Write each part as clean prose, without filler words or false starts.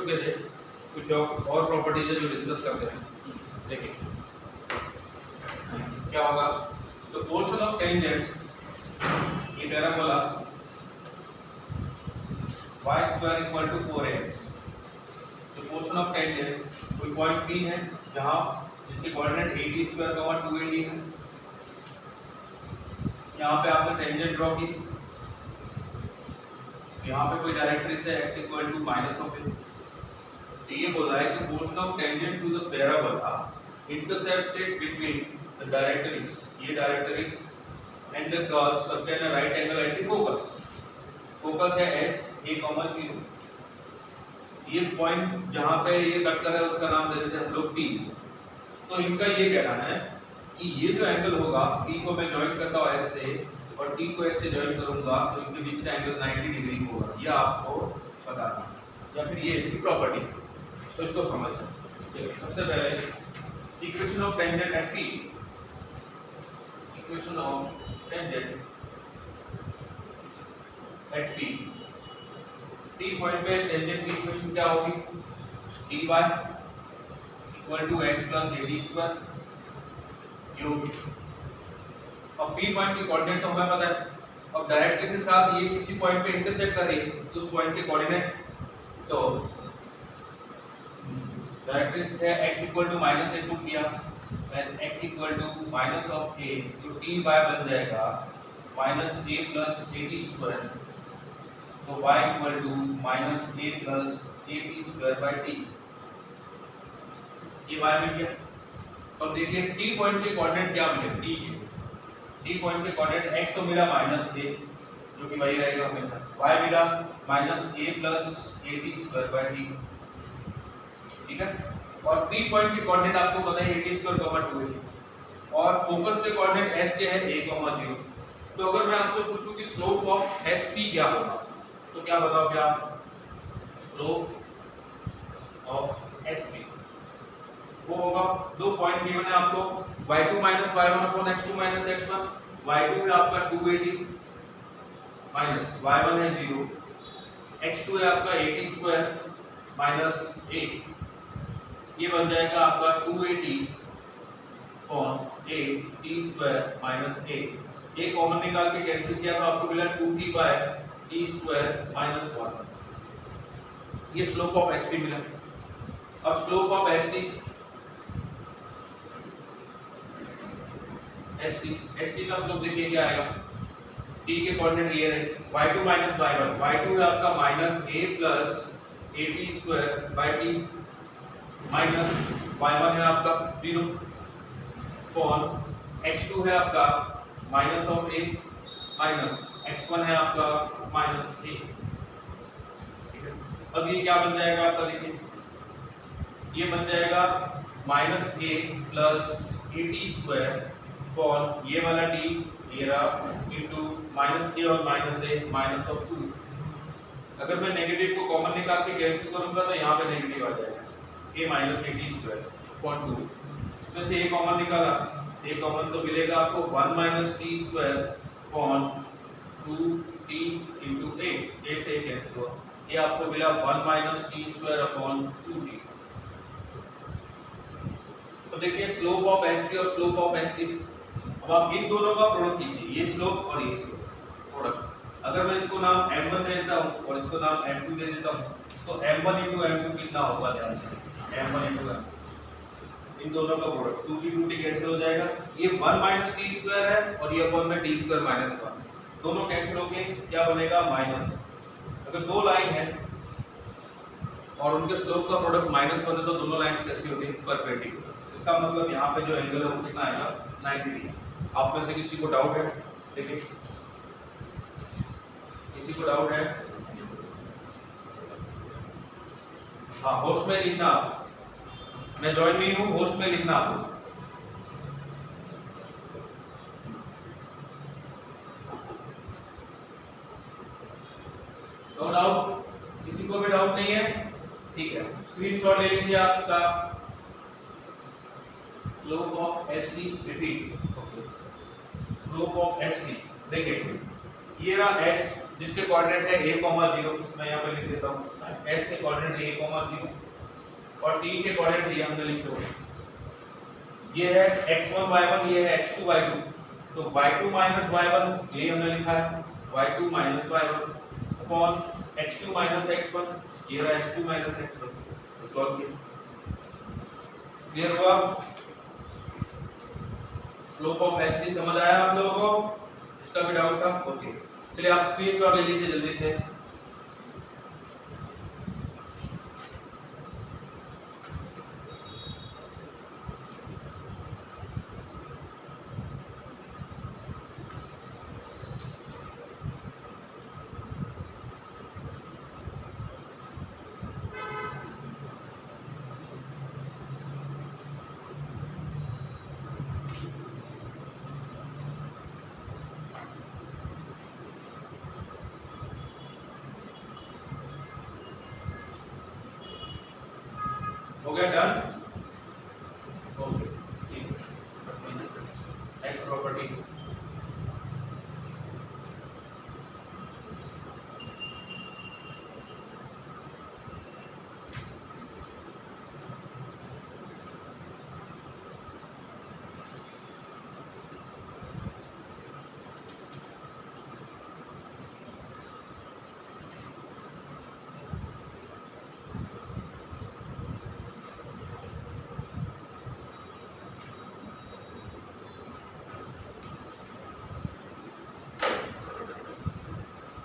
चुके थे, कुछ और प्रॉपर्टीज है जो डिस्कस करते हैं। देखिए क्या होगा, तो पोर्शन ऑफ टेंजेंट्स, ये parabola y square equal to 4x, तो पोर्शन ऑफ टेंजेंट कोई पॉइंट P है जहां जिसके कोऑर्डिनेट 80 स्क्वायर का 280 है। यहाँ पे आपने टेंजेंट ड्रॉ की, यहाँ पे कोई डायरेक्ट्रिक्स है x equal to minus of a। तो ये बोला है कि portion of tangent to the parabola intercepted between the directrix, ये directrix and the curve subtend a right angle at the focus. Focus है s a, 0। ये point जहां पे ये कट कर रहा है उसका नाम दे देते हैं हम लोग P। तो इनका ये कहना है कि ये जो एंगल होगा, P को मैं ज्वाइन करता हूं S से और T को S से ज्वाइन करूंगा, तो इनके बीच का एंगल 90 डिग्री होगा। ये आपको बताना, या फिर ये इसकी प्रॉपर्टी, तो इसको समझना। चलिए सबसे पहले equation of tangent at P, equation of tangent at P। T point पे टेंजेंट की इक्वेशन क्या होगी, dy equal to x plus ad square cube. अब P पॉइंट की कोऑर्डिनेट तो हमें पता है, अब डायरेक्ट्रिक्स के साथ ये किसी पॉइंट पे इंटरसेक्ट कर रही है, तो उस पॉइंट के कोऑर्डिनेट, तो डायरेक्ट्रिक्स है x equal to minus a two किया, then x equal to minus of a, तो dy बन जाएगा minus a plus ad square, तो y equal to minus a plus ad square by t। ये y मिल गया। अब देखिए t पॉइंट के कोऑर्डिनेट क्या मिले, t पॉइंट के कोऑर्डिनेट x तो मिला माइनस a, जो कि वही रहेगा हमेशा, y मिला minus a plus ad square by t, ठीक है। और p पॉइंट के कोऑर्डिनेट आपको पता है ad स्क्वायर बराबर 2 है, और फोकस के कोऑर्डिनेट s के है a, 0। तो अगर मैं आपसे पूछूं कि स्लोप ऑफ sp क्या होगा, तो क्या बताओगे आप, स्लोप ऑफ sp वो होगा, दो पॉइंट गिवन है आपको, y2 minus y1 upon x2 minus x1। y2 है आपका 280 माइनस y1 है 0, x2 है आपका 80 स्क्वायर माइनस a, ये बन जाएगा आपका 280 upon a t square minus a। ये कॉमन निकाल के कैंसिल किया तो आपको मिला 2t bye t square minus 1। ये स्लोप ऑफ sp मिला। अब स्लोप ऑफ st का स्लोप देखिए क्या आएगा, t के कोऑर्डिनेट ये रहे, y2 माइनस y1, y2 है आपका minus a plus at square by t, minus y1 है आपका 0 अपॉन x2 है आपका minus of a minus x1 है आपका माइनस a, ठीक है। अब ये क्या बन जाएगा आपका, देखिए ये बन जाएगा minus a plus at square upon ये वाला t, ये रहा इनटू माइनस a और माइनस a माइनस ऑफ 2। अगर मैं नेगेटिव को कॉमन निकाल के कैंसिल करूंगा तो यहाँ पे नेगेटिव आ जाएगा, a minus at square upon 2। इसमें से a कॉमन निकाला, a कॉमन तो मिलेगा आपको 1 minus t square upon 2t into a से कैंसिल हुआ, ये आपको मिला 1 minus t square upon 2t। तो देखिए स्लोप ऑफ sp और स्लोप ऑफ st, अब आप इन दोनों का प्रोडक्ट कीजिए, ये स्लोप और ये स्लोप प्रोडक्ट। अगर मैं इसको नाम m1 दे देता हूं और इसको नाम m2 दे देता हूं, तो m1 into m2 कितना होगा, ध्यान से m1 into m, इन दोनों का प्रोडक्ट 2t 2t कैंसिल हो जाएगा, ये 1 माइनस t स्क्वायर है और ये अपॉन में t स्क्वायर माइनस 1, दोनों कैंसिल होके क्या बनेगा, माइनस। अगर दो लाइन है और उनके स्लोप का प्रोडक्ट -1 है तो दोनों लाइंस कैसी होती है, परपेंडिकुलर। इसका मतलब यहाँ पे जो एंगल है वो कितना आएगा, 90 डिग्री। आप में से किसी को डाउट है, देखिए किसी को डाउट है, हाँ होस्ट में लिखना, मैं ज्वाइन नहीं हूँ, होस्ट में लिखना आपको। नो डाउट, किसी को भी डाउट नहीं है, ठीक है। स्क्रीनशॉट ले लीजिए आप इसका, slope of ST, repeat, slope of ST. देखिए ये रहा एस, जिसके कोऑर्डिनेट है a,0, मैं यहाँ पे लिख देता हूँ s के कोऑर्डिनेट a,0 और t के कोऑर्डिनेट ये हमने लिखे हुए, ये है x1 y1, ये है x2 y2, तो y2 माइनस y1 ये हमने लिखा है y2 minus y1 upon x2 minus x1, ये रहा x2 माइनस x1, तो सॉल्व किया। क्लियर हुआ? स्लोप ऑफ st समझ आया आप लोगों को? इसका भी डाउट था? ओके, चलिए आप स्क्रीनशॉट ले लीजिए जल्दी से। हो गया डन? ओके, ठीक है। X property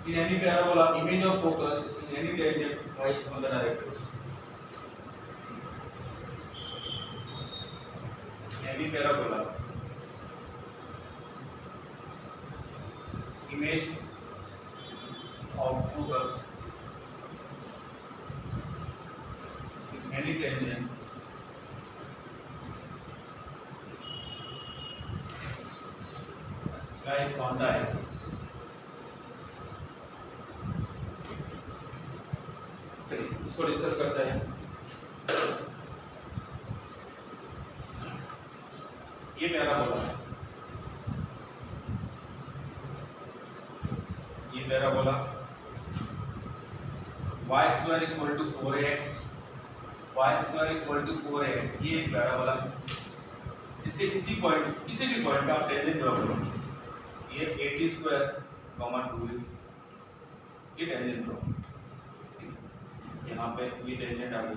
in any parabola, image of focus in any tangent lies on the directrix. In any parabola, image of focus in any tangent lies on the axis. इसको discuss करते हैं। ये parabola है, ये parabola y square equal to 4x, y square equal to 4x, ये एक parabola है। इसके किसी पॉइंट, किसी भी पॉइंट पे आप टेंजेंट ड्रॉ करो, ये 80 स्क्वायर, 2 ये टेंजेंट ड्रॉ, यहाँ पे ये टेंजेंट आ गई,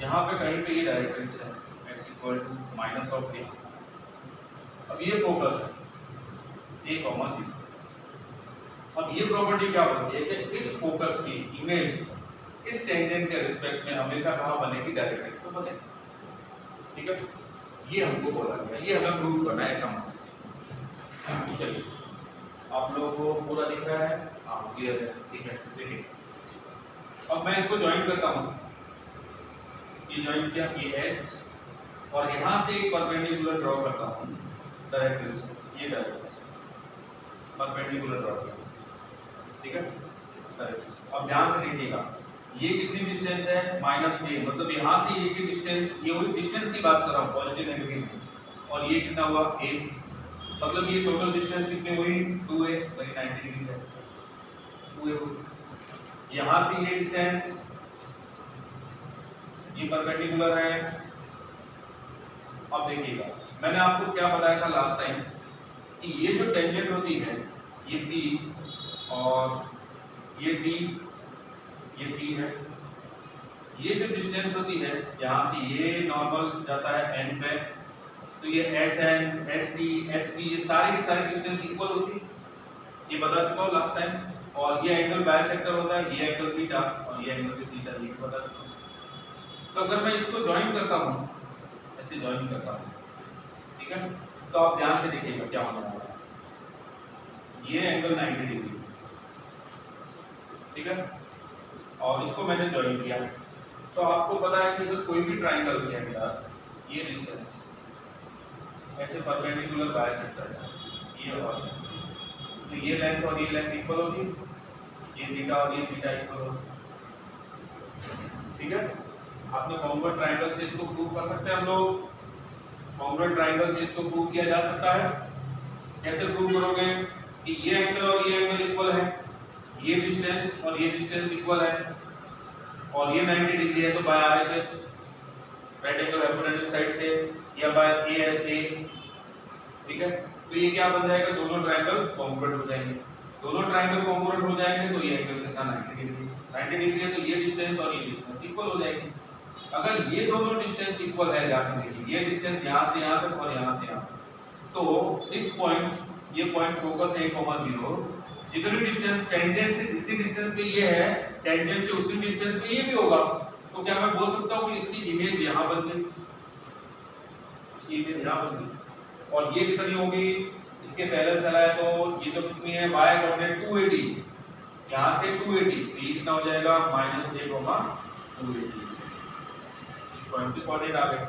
यहाँ पे कहीं पे ये डायरेक्ट्रिक्स है x equal to minus of a। अब ये फोकस है a, c। अब ये प्रॉपर्टी क्या बोलती है कि इस फोकस की इमेज इस टेंजेंट के रिस्पेक्ट में हमेशा कहाँ बनेगी? डायरेक्ट्रिक्स पे बनेगी। ठीक है, ये हमको बोला गया, ये हमें प्रूव करना है, ऐसा मान। चलिए आप लोगों को पूरा दिख रहा है? हाँ क्लियर है, ठीक है। देखिए अब मैं इसको ज्वाइन करता हूँ, ये ज्वाइन किया, ये S और यहाँ से एक परपेंडिकुलर ड्रॉ करता हूँ डायरेक्ट्रिक्स को, ये डायरेक्ट्रिक्स परपेंडिकुलर ड्रॉ किया, ठीक है डायरेक्ट्रिक्स। अब ध्यान से देखिएगा, ये कितनी डिस्टेंस है? -a, मतलब यहाँ से ये की डिस्टेंस, ये वही डिस्टेंस की बात कर रहा हूँ पॉजिटिव नेगेटिव, और ये कितना हुआ? a, मतलब ये टोटल डिस्टेंस कितनी हुई? 2a, वही 90 डिग्री है, 2a हुई। यहाँ से ये डिस्टेंस, ये परपेंडिकुलर है। अब देखिएगा, मैंने आपको क्या बताया था लास्ट टाइम कि ये जो टेंजेंट होती है, ये P और ये T, ये T है, ये जो डिस्टेंस होती है यहाँ से ये नॉर्मल जाता है n पे, तो ये SN, ST, SP, ये सारे के सारे डिस्टेंस इक्वल होती है, ये बता चुका हूँ लास्ट टाइम। और ये एंगल बाइसेक्टर होता है, ये एंगल थीटा और ये एंगल भी थीटा, ये बता चुका हूँ। तो अगर मैं इसको ज्वाइन करता हूँ, ऐसे ज्वाइन करता हूँ, ठीक है, तो आप ध्यान से देखिएगा क्या होने वाला है। ये एंगल 90 डिग्री, ठीक है, और इसको मैंने ज्वाइन किया, तो आपको पता है कि अगर कोई भी ट्राइंगल के अंदर ये डिस्टेंस ऐसे परपेंडिकुलर बाइसेक्टर है, ये और तो ये लेंथ और ये लेंथ इक्वल होगी, ये थीटा और ये थीटा इक्वल होगी, ठीक है। आपने कॉन्ग्रुएंट ट्रायंगल से इसको प्रूव कर सकते हैं हम लोग, कॉन्ग्रुएंट ट्रायंगल से इसको प्रूव किया जा सकता है। कैसे प्रूव करोगे कि ये एंगल और ये एंगल इक्वल है, ये डिस्टेंस और ये डिस्टेंस इक्वल है और ये 90 डिग्री है, तो by RHS right angle hypotenuse side से या बाय एएसए, ठीक है। तो ये क्या बन जाएगा, दोनों ट्रायंगल कॉन्ग्रुएंट हो जाएंगे। दोनों ट्रायंगल कॉन्ग्रुएंट हो जाएंगे तो ये एंगल कितना 90 डिग्री है, तो ये डिस्टेंस और ये डिस्टेंस इक्वल हो जाएगी। अगर ये दोनों डिस्टेंस इक्वल है, ध्यान से देखिए, ये डिस्टेंस यहां से यहां तक और यहां से यहां, तो इस पॉइंट, ये पॉइंट फोकस है 0, जितनी डिस्टेंस टेंजेंट से जितनी डिस्टेंस पे ये है, टेंजेंट से उतनी डिस्टेंस पे ये भी होगा। तो क्या मैं बोल सकता हूं कि इसकी इमेज यहां बन गई, इसकी इमेज यहां बन गई, और ये कितनी होगी, इसके पैरेलल चला है तो ये तो कितनी है, y कोऑर्डिनेट 280, यहां से 280, तो ये कितना हो जाएगा -a, 280, इस पॉइंट पे कोऑर्डिनेट आ गए।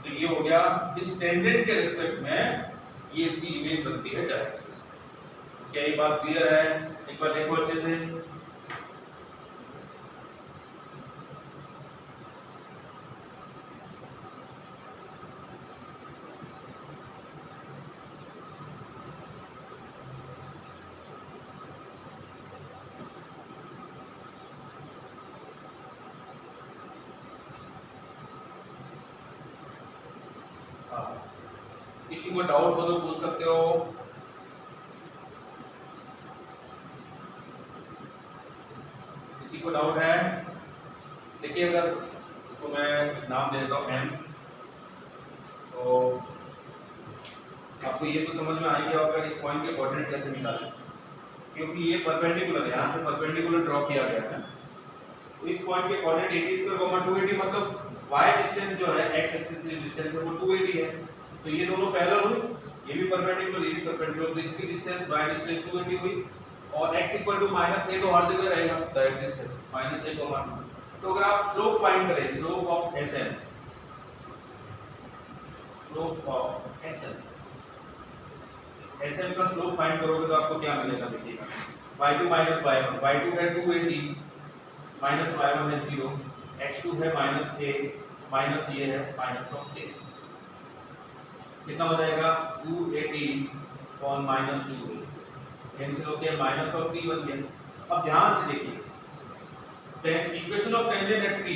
तो ये हो गया इस टेंजेंट के रिस्पेक्ट में ये इसकी इमेज बनती है डायरेक्ट्रिक्स। क्या ये बात क्लियर है? एक बार देखो अच्छे से। किसी को डाउट हो तो पूछ सकते हो। किसी को डाउट है? देखिए, अगर इसको मैं नाम दे देता हूँ m, तो आपको ये तो समझ में आ गया होगा इस पॉइंट के कोऑर्डिनेट कैसे निकालें, क्योंकि ये परपेंडिकुलर है, यहाँ से परपेंडिकुलर ड्रॉ किया गया है। तो इस पॉइंट के कोऑर्डिनेट 80² 280, मतलब y डिस्टेंस जो है x एक्सिस से डिस्टेंस है वो 280 है। तो ये दोनों पैरेलल हुए, ये भी परपेंडिकुलर, ये भी परपेंडिकुलर, तो इसकी डिस्टेंस y डिस्टेंस 280 हुई और x = -a तो हर जगह रहेगा डायरेक्ट्रिक्स से, -a को मान। तो अगर आप स्लोप फाइंड करें, slope of sm, slope of sm, sm का स्लोप फाइंड करोगे तो आपको क्या मिलेगा, देखिएगा, y2 - y1, y2 है 280 माइनस y1 है 0, x2 है -a माइनस ये है -a, कितना हो जाएगा 280 और -2, कैंसिल होके -t बन गया। अब ध्यान से देखिए, equation of tangent at p,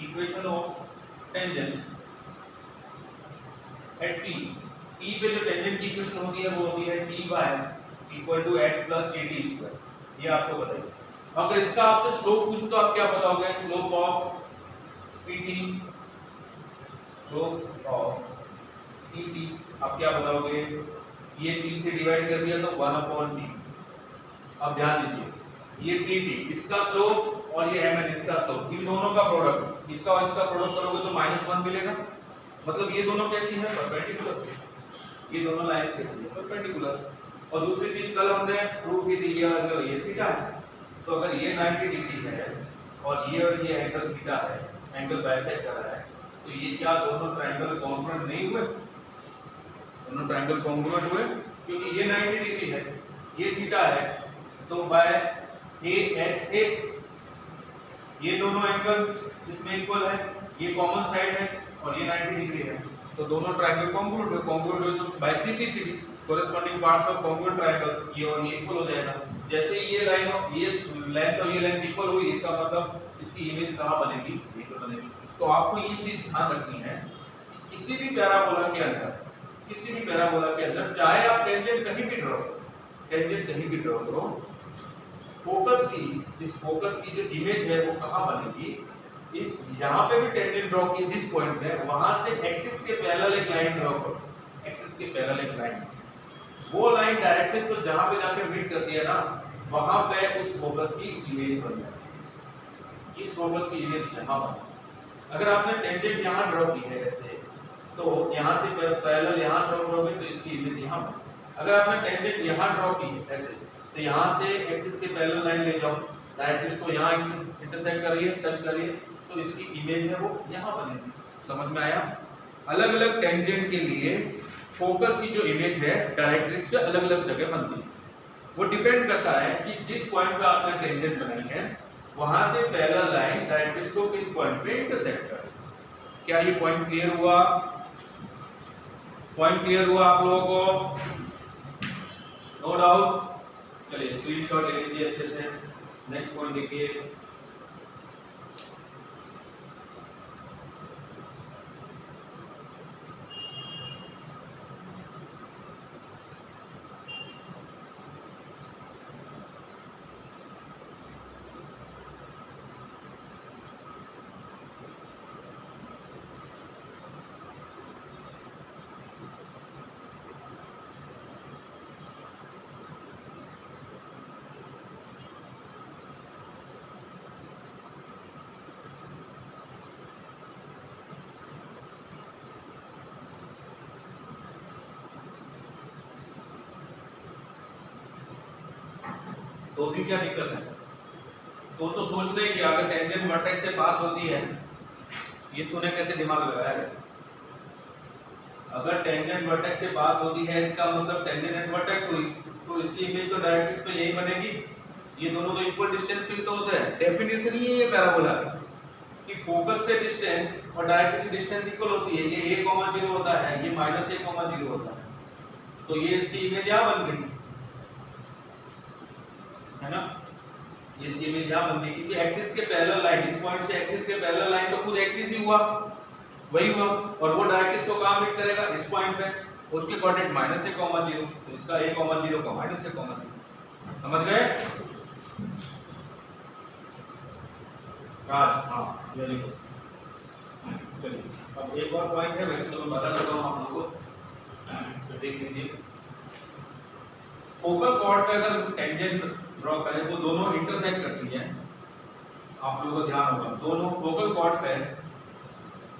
equation of tangent at p, p पे जो टेंजेंट की इक्वेशन होती है वो होती है ty = x + at², ये आपको बताइए। अगर इसका आपसे स्लोप पूछो तो आप क्या बताओगे, slope of pt, slope of pt आप क्या बताओगे, ये t से डिवाइड कर दिया तो 1/t। अब ध्यान दीजिए, ये pt इसका स्लोप और ये mn इसका स्लोप, इन दोनों का प्रोडक्ट, इसका और इसका प्रोडक्ट करोगे तो -1 मिलेगा। मतलब ये दोनों कैसी हैं, परपेंडिकुलर, ये दोनों लाइंस कैसी हैं, परपेंडिकुलर। और दूसरी चीज कल हमने प्रूव की थी, ये थीटा है, तो अगर ये 90 डिग्री है और ये एंगल थीटा है, एंगल बाइसेक्ट कर रहा है, तो ये क्या दोनों ट्रायंगल कॉन्ग्रुएंट नहीं हुए, दोनों ट्रायंगल कॉन्ग्रुएंट हुए, क्योंकि ये 90 डिग्री है, ये थीटा है, तो बाय ASA ये दोनों एंगल इसमें इक्वल है, ये कॉमन साइड है और ये 90 डिग्री है, तो दोनों ट्रायंगल कॉन्ग्रुएंट हुए। कॉन्ग्रुएंट हुए तो by simplicity corresponding parts of congruent triangle ये और ये इक्वल हो जाएगा। जैसे ही ये लाइन और ये लेंथ और ये लेंथ इक्वल हुई, इसका मतलब इसकी इमेज कहां बनेगी, ये तो बनेगी। तो आपको ये चीज ध्यान रखनी है, किसी भी पैराबोला के अंदर, किसी भी पैराबोला के अंदर, चाहे आप टेंजेंट कहीं भी ड्रॉ करो, टेंजेंट कहीं भी ड्रॉ करो, फोकस की, इस फोकस की जो इमेज है वो कहां बनेगी, इस यहां पे भी टेंजेंट ड्रॉ की जिस पॉइंट पे, वहां से एक्सिस के पैरेलल एक लाइन ड्रॉ करो, एक्सिस के पैरेलल एक लाइन, वो लाइन डायरेक्शन को जहां पे जाके मीट करती है ना, वहां पे उस फोकस की इमेज बन जाती है, इस फोकस की इमेज यहां बन। अगर आपने टेंजेंट यहां ड्रॉ की है ऐसे, तो यहां से पैरेलल यहां ड्रॉ करोगे तो इसकी इमेज यहां बन। अगर आपने टेंजेंट यहां ड्रॉ की है ऐसे, तो यहां से एक्सिस के पैरेलल लाइन ले जाओ, डायरेक्ट इसको यहां इंटरसेक्ट करिए, टच करिए, तो इसकी इमेज है वो यहां बनेगी। समझ में आया? अलग अलग टेंजेंट के लिए फोकस की जो इमेज है डायरेक्ट्रिक्स पे अलग अलग जगह बनती है। वो डिपेंड करता है कि जिस पॉइंट पे आपने टेंजेंट बनाई है वहां से पैरेलल लाइन डायरेक्ट्रिक्स को किस पॉइंट पे इंटरसेक्ट करे। क्या ये पॉइंट क्लियर हुआ? पॉइंट क्लियर हुआ आप लोगों को? No doubt? चलिए स्क्रीनशॉट ले लीजिए अच्छे से। नेक्स्ट पॉइंट देखिए, तो भी क्या दिक्कत है? तो सोच रहे कि अगर टेंजेंट वर्टेक्स से पास होती है, ये तूने कैसे दिमाग लगाया है? अगर टेंजेंट वर्टेक्स से पास होती है इसका मतलब टेंजेंट एट वर्टेक्स हुई, तो इसकी इमेज तो डायरेक्ट इस पे यही बनेगी। ये दोनों तो इक्वल डिस्टेंस पे तो होते हैं। डेफिनेशन ये पैराबोला है कि फोकस से डिस्टेंस और डायरेक्ट से डिस्टेंस इक्वल होती है। ये a, 0 होता है, ये -a, 0 होता है, तो ये इसकी इमेज यहाँ बन गई है ना। ये इसकी इमेज यहाँ बन गई क्योंकि एक्सिस के पैरेलल लाइन, इस पॉइंट से एक्सिस के पैरेलल लाइन तो खुद एक्सिस ही हुआ, वही हुआ, और वो डायरेक्ट इसको कहाँ मीट करेगा? इस पॉइंट पे। उसके कोऑर्डिनेट -a, 0, तो इसका a, 0 का -a, 0। समझ गए? राज, हाँ वेरी गुड। चलिए अब एक और पॉइंट है, वैसे तो मैं बता देता हूँ आप लोगों को, तो देख लीजिए। फोकल कॉर्ड पे अगर टेंजेंट ड्रॉ करें तो दोनों इंटरसेक्ट करती है। आप लोगों को ध्यान होगा, दोनों फोकल कॉर्ड पे,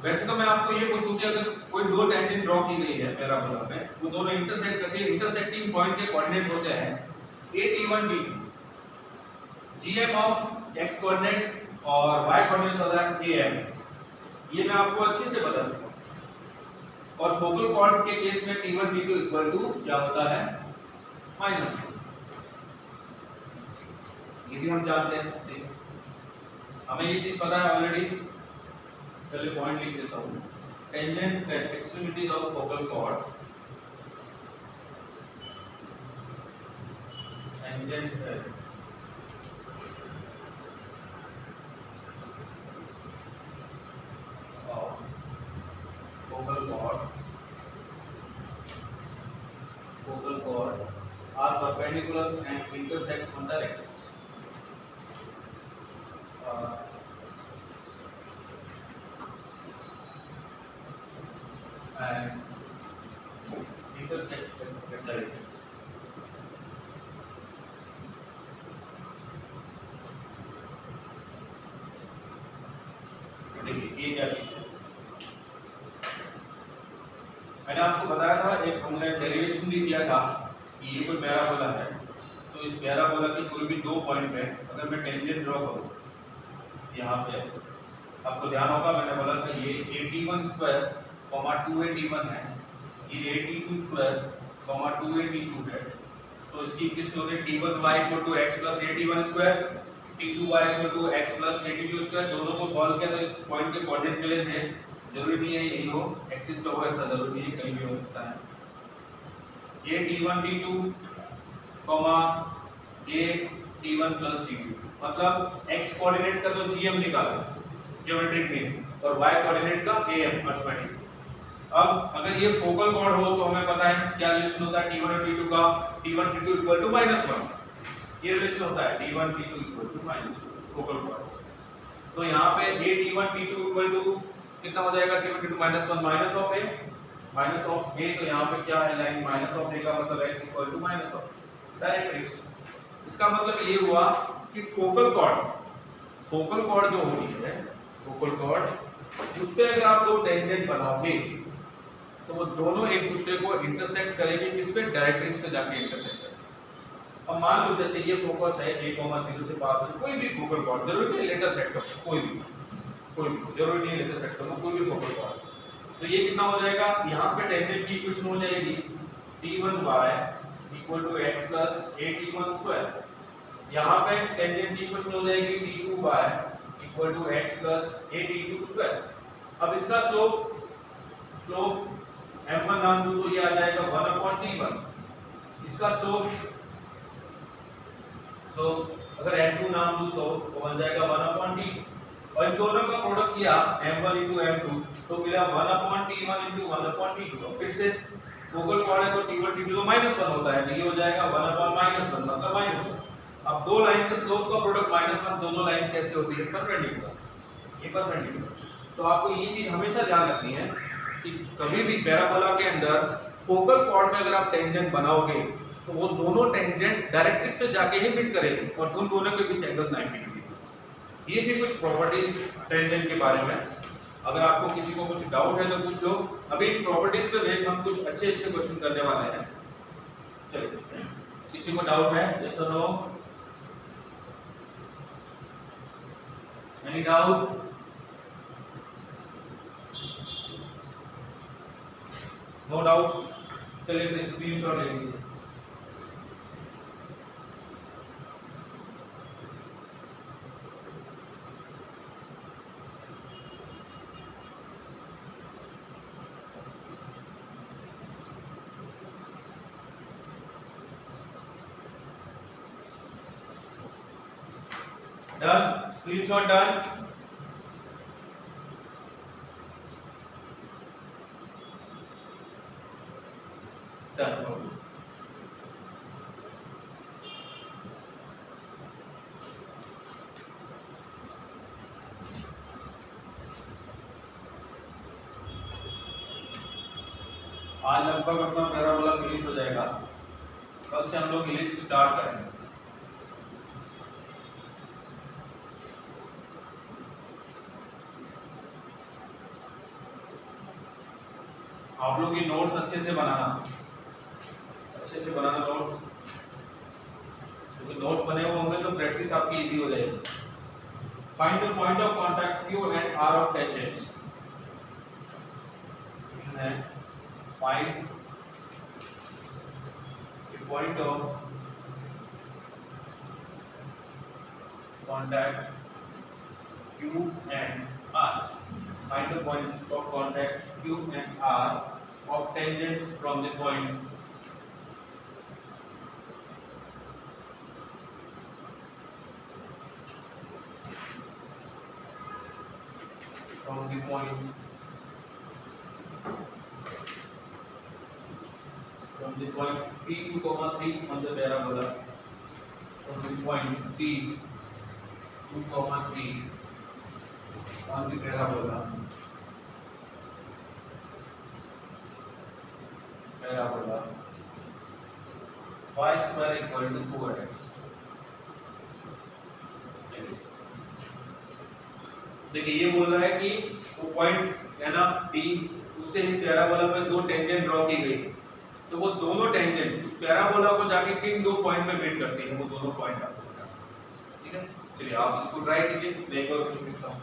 वैसे तो मैं आपको ये पूछूं कि अगर कोई दो टेंजेंट ड्रॉ की गई है पैराबोला पे, वो दोनों इंटरसेक्ट करती है, इंटरसेक्टिंग पॉइंट के कोऑर्डिनेट होते हैं a, t1, t2। gm of x coordinate और y कोऑर्डिनेट होता है am। ये मैं आपको अच्छे से बता सकता हूं। और फोकल कॉर्ड के केस में t1, t2 इक्वल टू क्या होता है? माइनस। ये भी हम जानते हैं, हमें ये चीज पता है ऑलरेडी। चलिए पॉइंट लिख देता हूँ। Tangent at extremities of focal cord, tangent at focal chord are perpendicular and intersect on the rectus. And intersect at the rectus. देखिए ये क्या चीज है, मैंने आपको बताया था, एक हमने डेरिवेशन भी किया था कि ये कोई पैराबोला है, तो इस पैराबोला के कोई भी दो पॉइंट पे अगर मैं टेंजेंट ड्रॉ करूँ यहाँ पे, आपको ध्यान होगा मैंने बोला था ये at1² 2at1 है, ये at2² 2at2 है, तो इसकी किस होते हैं t1y = x + at1², t2y = x + at2²। दोनों को सॉल्व किया तो इस पॉइंट के कोऑर्डिनेट मिले थे। जरूरी नहीं है यही हो, एक्सिस पे हो, ऐसा जरूरी नहीं है, कहीं भी हो सकता है। ये t1 t2 ये t1 + t2, मतलब x कोऑर्डिनेट का तो gm निकाला ज्योमेट्रिक मीन, और y कोऑर्डिनेट का am अर्थमेटिक। अब अगर ये फोकल कॉर्ड हो तो हमें पता है क्या रिलेशन होता है t1 और t2 का, t1 t2 = -1, ये रिलेशन होता है t1 t2 = -1 फोकल कॉर्ड। तो यहाँ पे at1 t2 कितना हो जाएगा? t1 t2 -1 minus of a, तो यहाँ पे क्या है लाइन -a का मतलब x = डायरेक्ट। इसका मतलब ये हुआ कि फोकल कॉर्ड जो होती है, फोकल कॉर्ड, उस पे अगर आप दो टेंजेंट बनाओगे तो वो दोनों एक दूसरे को इंटरसेक्ट करेंगे, किस पे? डायरेक्ट्रिक्स पे जाके इंटरसेक्ट करेंगे। अब मान लो जैसे ये फोकस है a, 0 से पास है, कोई भी फोकल कॉर्ड, जरूरी नहीं लेटर सेट करो, कोई भी जरूरी नहीं लेटर सेट करो, कोई भी फोकल कॉर्ड, तो ये कितना हो जाएगा? यहाँ पे टेंजेंट की इक्वेशन हो जाएगी t1y = x + at1²। यहाँ पे टेंजेंट की इक्वेशन हो जाएगी t2y = x + at2²। अब इसका स्लोप m1 नाम दूं तो ये आ जाएगा 1/t1। इसका स्लोप तो अगर m2 नाम दूं तो वो बन जाएगा 1/t, और इन दोनों का प्रोडक्ट किया m1 m2 तो मिला 1/t1 1/t2। और फिर से फोकल पॉइंट है तो t1 t2 तो -1 होता है, तो ये हो जाएगा 1/-1 मतलब -1। अब दो लाइन के स्लोप का प्रोडक्ट -1, दोनों लाइंस कैसे होती है? परपेंडिकुलर। ये परपेंडिकुलर। तो आपको ये चीज हमेशा ध्यान रखनी है कि कभी भी पैराबोला के अंदर फोकल पॉइंट में अगर आप टेंजेंट बनाओगे तो वो दोनों टेंजेंट डायरेक्ट्रिक्स पे जाके ही मीट करेंगे और उन दोनों के बीच एंगल 90 डिग्री। ये थी कुछ प्रॉपर्टीज टेंजेंट के बारे में। अगर आपको किसी को कुछ डाउट है तो पूछ लो। अभी इन प्रॉपर्टीज पे बेस हम कुछ अच्छे अच्छे क्वेश्चन करने वाले हैं। चलिए, किसी को डाउट है? यस और no? Any doubt? No doubt? चलिए स्क्रीनशॉट ले लीजिए। डन? Screenshot done? डन। आज लगभग अपना पैराबोला फिनिश हो जाएगा। कल से हम लोग इलिप्स स्टार्ट करेंगे। आप लोग ये नोट्स अच्छे से बनाना नोट्स, क्योंकि नोट्स बने हुए होंगे तो प्रैक्टिस आपकी इजी हो जाएगी। Find the point of contact Q and R of tangents. Question है find the point of contact Q and R. Find the point of contact Q and R of tangents from the point P2, 3 on the parabola, from the point P2, 3 on the parabola y square equal to 4x। देखिए ये बोल रहा है कि वो point है ना P, उससे इस पैराबोला पे दो टेंजेंट ड्रॉ की गई, तो वो दोनों टेंजेंट उस पैराबोला को जाके किन दो पॉइंट पे मीट करती है, वो दोनों पॉइंट आपको बताना। ठीक है, चलिए आप इसको ट्राई कीजिए। मैं एक और क्वेश्चन लिखता हूँ।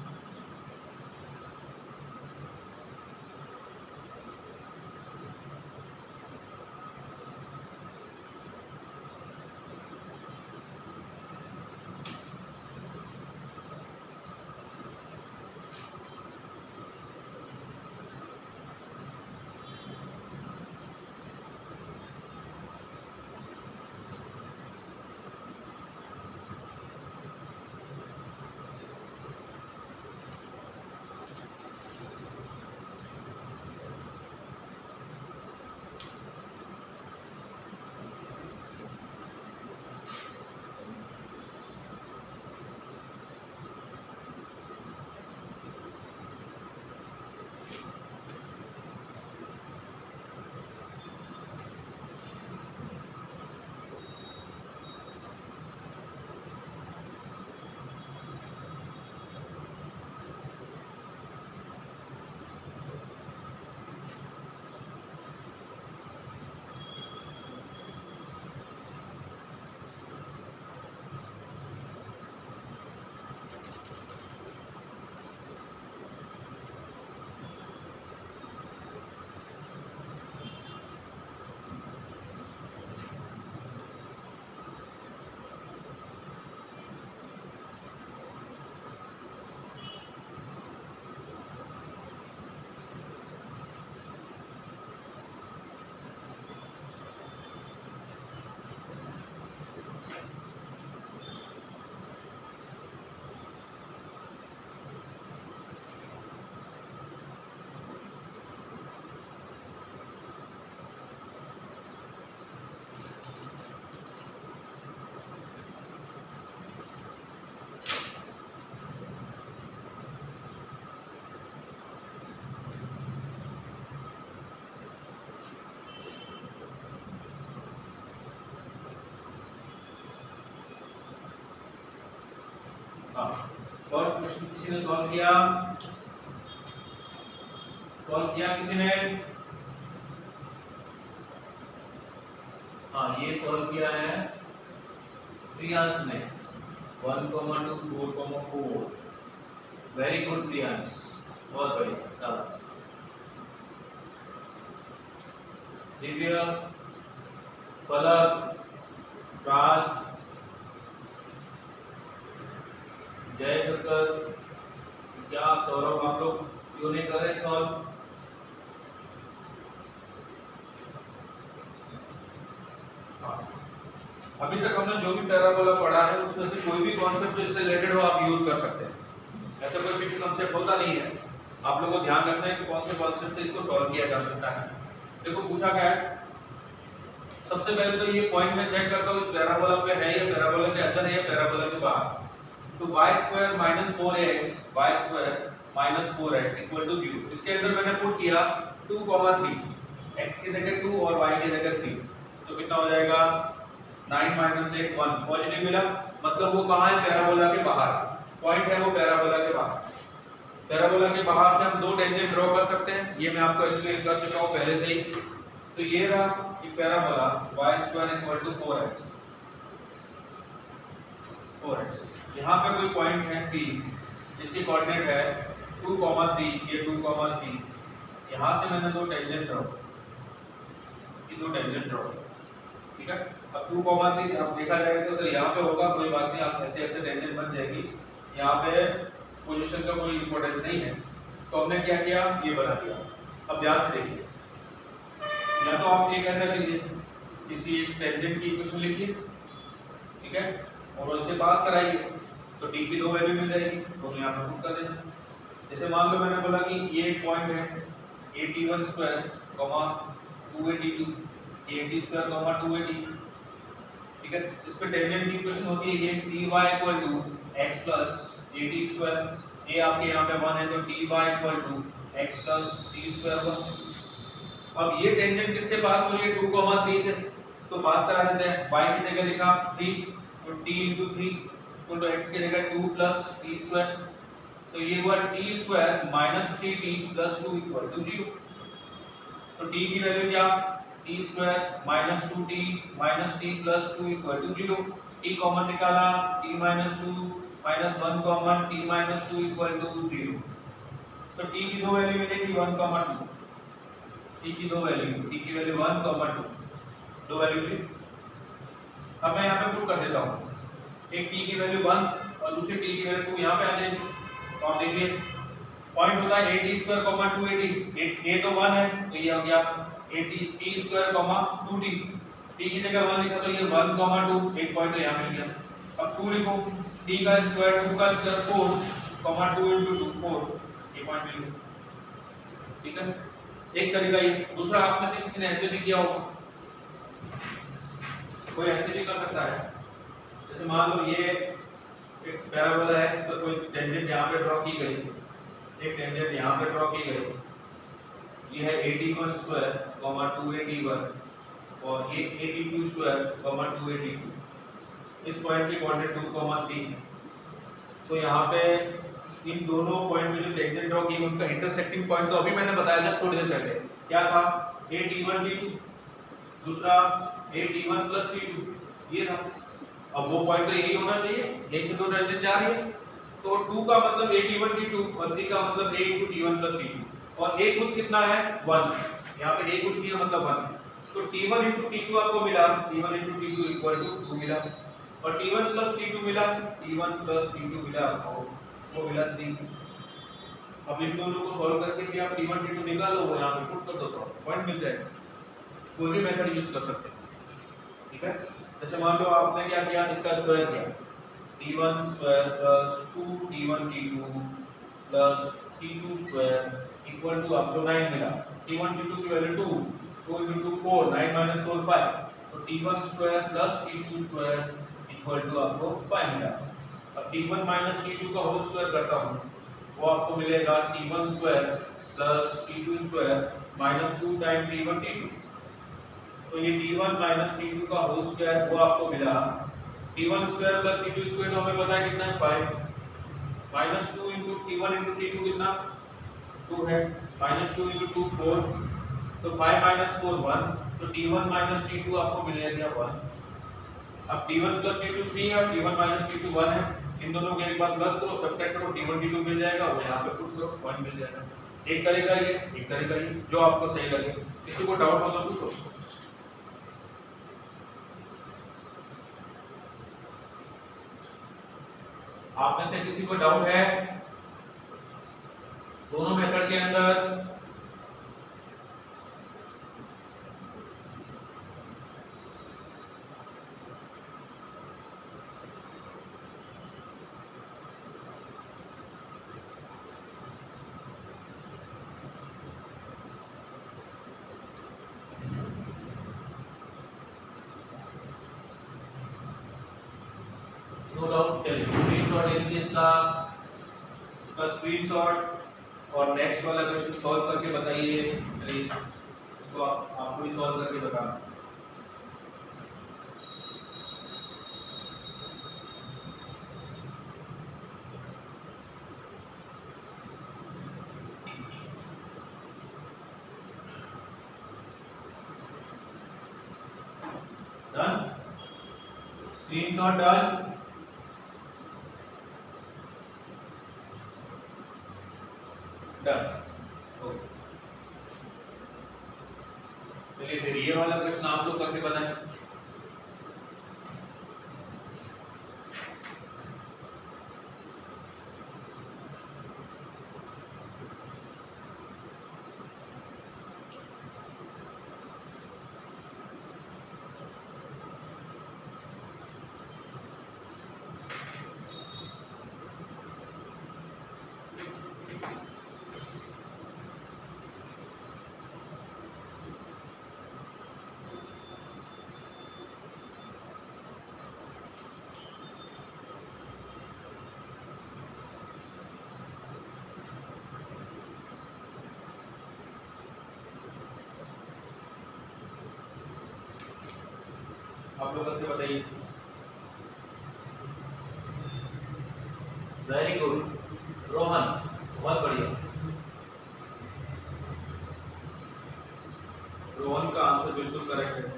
हाँ, फर्स्ट क्वेश्चन किसी ने सॉल्व किया? किसी ने? हाँ, ये सॉल्व किया है प्रियांश ने 1, 2, 4, 4। वेरी गुड प्रियांश, बहुत बढ़िया। चलो दिव्य, पलक, राज, जय प्रकर, क्या सौरभ आप लोग क्यों नहीं कर रहे सॉल्व? अभी तक हमने जो भी पैराबोला पढ़ा है उसमें से कोई भी कॉन्सेप्ट इससे रिलेटेड हो आप यूज कर सकते हैं। ऐसा कोई फिक्स कॉन्सेप्ट होता नहीं है, आप लोगों को ध्यान रखना है कि कौन से कॉन्सेप्ट से इसको सॉल्व किया जा सकता है। देखो पूछा क्या है, सबसे पहले तो ये पॉइंट में चेक करता हूँ इस पैराबोला पे है या पैराबोला के अंदर है या पैराबोला के बाहर। तो y² - 4x y² - 4x = 0। इसके अंदर मैंने पुट किया 2, 3, x की जगह 2 और y की जगह 3, तो कितना हो जाएगा 9 - 8 1। पॉजिटिव मिला, मतलब वो कहाँ है? पैराबोला के बाहर, पॉइंट है वो पैराबोला के बाहर। पैराबोला के बाहर से हम दो टेंजेंट ड्रॉ कर सकते हैं, ये मैं आपको एक्सप्लेन कर चुका हूँ पहले से ही। तो ये रहा कि पैराबोला y² = 4x। यहाँ पे कोई पॉइंट है P जिसकी कोऑर्डिनेट है 2, 3, ये 2, 3। यहाँ से मैंने दो टेंजेंट ड्रॉ, ये दो टेंजेंट ड्रॉ, ठीक है। अब 2, 3 अब देखा जाएगा तो सर यहाँ पे होगा, कोई बात नहीं, आप ऐसे ऐसे टेंजेंट बन जाएगी, यहाँ पे पोजीशन का कोई इंपॉर्टेंस नहीं है। तो हमने क्या किया, ये बना दिया। अब ध्यान से देखिए, या तो आप एक ऐसा कीजिए, किसी एक टेंजेंट की इक्वेशन लिखिए, ठीक है, और उससे पास कराइए, तो टी की दो वैल्यू मिल जाएगी, तो यहाँ पर पुट कर देना। जैसे मान लो मैंने बोला कि ये एक पॉइंट है AT1², 2AT2, AT² 2AT, ठीक है। इस पे टेंजेंट की इक्वेशन होती है ये Ty = x + AT², ये आपके यहाँ पे 1 है तो Ty = x + T² 1। अब ये टेंजेंट किससे पास हो रही है? 2, 3 से, तो पास करा देते हैं। y की जगह लिखा 3, तो t × 3 तो x की जगह 2 + t², तो ये हुआ t² - 3t + 2 = 0। तो t की वैल्यू क्या? t² - 2t - t + 2 = 0। t common निकाला, t - 2 - 1 कॉमन, t - 2 = 0। तो t की दो वैल्यू मिलेगी 1, 2, t की दो वैल्यू, t की वैल्यू 1, 2, दो वैल्यू मिली। अब मैं यहाँ पे पुट कर देता हूँ, एक t की वैल्यू 1 और दूसरी t की वैल्यू 2 यहाँ पे आ जाएगी। तो आप देखिए पॉइंट होता है AT² 2AT, a तो 1 है तो ये हो गया t² 2t, t की जगह 1 लिखा तो ये 1, 2, एक पॉइंट तो यहाँ मिल गया। अब 2 लिखो, t का स्क्वायर 2 का स्क्वायर 4, 2 × 2 4, ये पॉइंट मिल गया, ठीक है। एक तरीका ये, दूसरा आप में से किसी ने ऐसे भी किया होगा, कोई ऐसे भी कर सकता है। जैसे मान लो ये एक पैराबोला है, इस पर कोई टेंजेंट यहाँ पे ड्रॉ की गई, एक टेंजेंट यहाँ पे ड्रॉ की गई, ये है AT1² 2AT1 और ये AT2² 2AT2। इस पॉइंट की कोऑर्डिनेट 2, 3 है। तो यहाँ पे इन दोनों पॉइंट में जो टेंजेंट ड्रॉ की उनका इंटरसेक्टिंग पॉइंट तो अभी मैंने बताया जस्ट थोड़ी देर पहले, क्या था? AT1 T2, दूसरा AT1 + T2, ये था। अब वो पॉइंट तो यही होना चाहिए, यही से दो टेंजेंट जा रही है, तो 2 का मतलब AT1 T2 और 3 का मतलब A × T1 + T2, और a कुछ कितना है? 1, यहाँ पे a कुछ नहीं है मतलब 1, तो T1 × T2 आपको मिला, T1 × T2 = 2 मिला, और T1 + T2 मिला, T1 + T2 मिला, वो मिला 3। अब इन दोनों को सॉल्व करके भी आप T1 T2 निकालो, वो यहाँ पे पुट कर दो तो पॉइंट मिल जाएगा। कोई भी मेथड यूज कर सकते हैं, ठीक है। जैसे मान लो आपने क्या किया, इसका स्क्वायर किया, T1² + 2T1 T2 + T2² = आपको 9 मिला। T1 T2 की वैल्यू 2, 2 × 4, 9 - 4 5, तो T1² + T2² = आपको 5 मिला। अब T1 - T2 का होल स्क्वायर करता हूँ, वो आपको मिलेगा T1² + T2² - 2 time T1 T2, तो ये T1 - T2 का होल स्क्वायर वो आपको मिला। T1² + T2² तो हमें पता है कितना है 5, -2 इंटू T1 इंटू T2 कितना 2 है, -2 इंटू 2 4, तो 5 माइनस 4 1, तो T1 माइनस T2 आपको मिल गया 1। अब T1 प्लस T2 3 है, T1 माइनस T2 1 है, इन दोनों के एक बार प्लस करो, सब्ट्रैक्ट करो, T1 T2 मिल जाएगा, वो यहाँ पे पुट करो 1 मिल जाएगा। एक तरीका ये, एक तरीका ये, जो आपको सही लगे। किसी को डाउट हो तो पूछो। आप में से किसी को डाउट है दोनों मेथड के अंदर? No doubt. चलिए स्क्रीनशॉट ले लीजिए इसका स्क्रीनशॉट और नेक्स्ट वाला क्वेश्चन सॉल्व करके बताइए। चलिए इसको आपको ही सॉल्व करके बताना। Done, screenshot done. चलिए फिर ये वाला क्वेश्चन आप लोग करके बताएं। आप लोग करके बताइए। वेरी गुड रोहन, बहुत बढ़िया। रोहन का आंसर बिल्कुल करेक्ट है।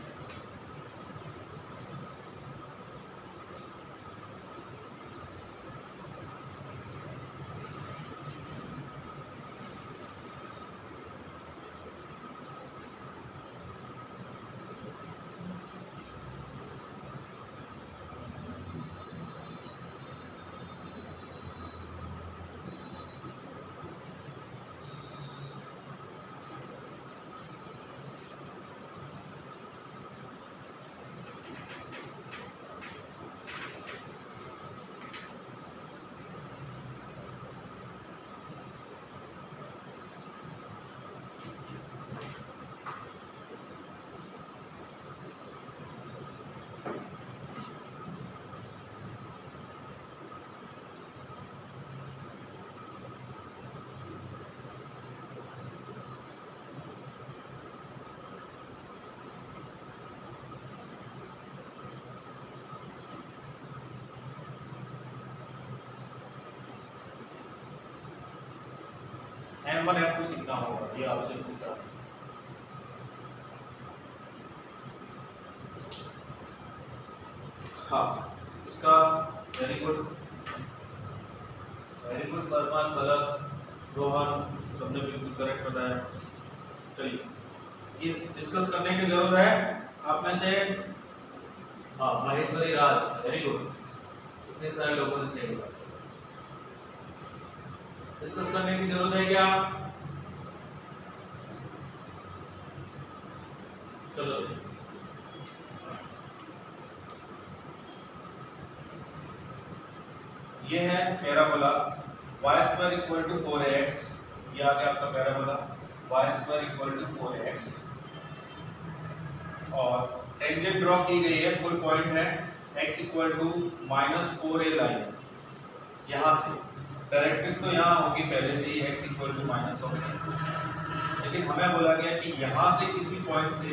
M1 M2 कितना होगा ये आपसे पूछा। हाँ इसका वेरी गुड बर्मान फलक रोहन सबने बिल्कुल करेक्ट बताया। चलिए इस डिस्कस करने की जरूरत है आप में से। हाँ महेश्वरी राज वेरी गुड, इतने सारे लोगों ने सही बताया। डिस्कस करने की जरूरत है क्या? चलो ये है parabola y² equal to 4x। ये आ गया आपका parabola y² equal to 4x और टेंजेंट ड्रॉ की गई है, कोई पॉइंट है x equal to -4a line. यहाँ से डायरेक्ट्रिक्स तो यहाँ होगी पहले से ही x इक्वल टू -4, लेकिन हमें बोला गया कि यहाँ से किसी पॉइंट से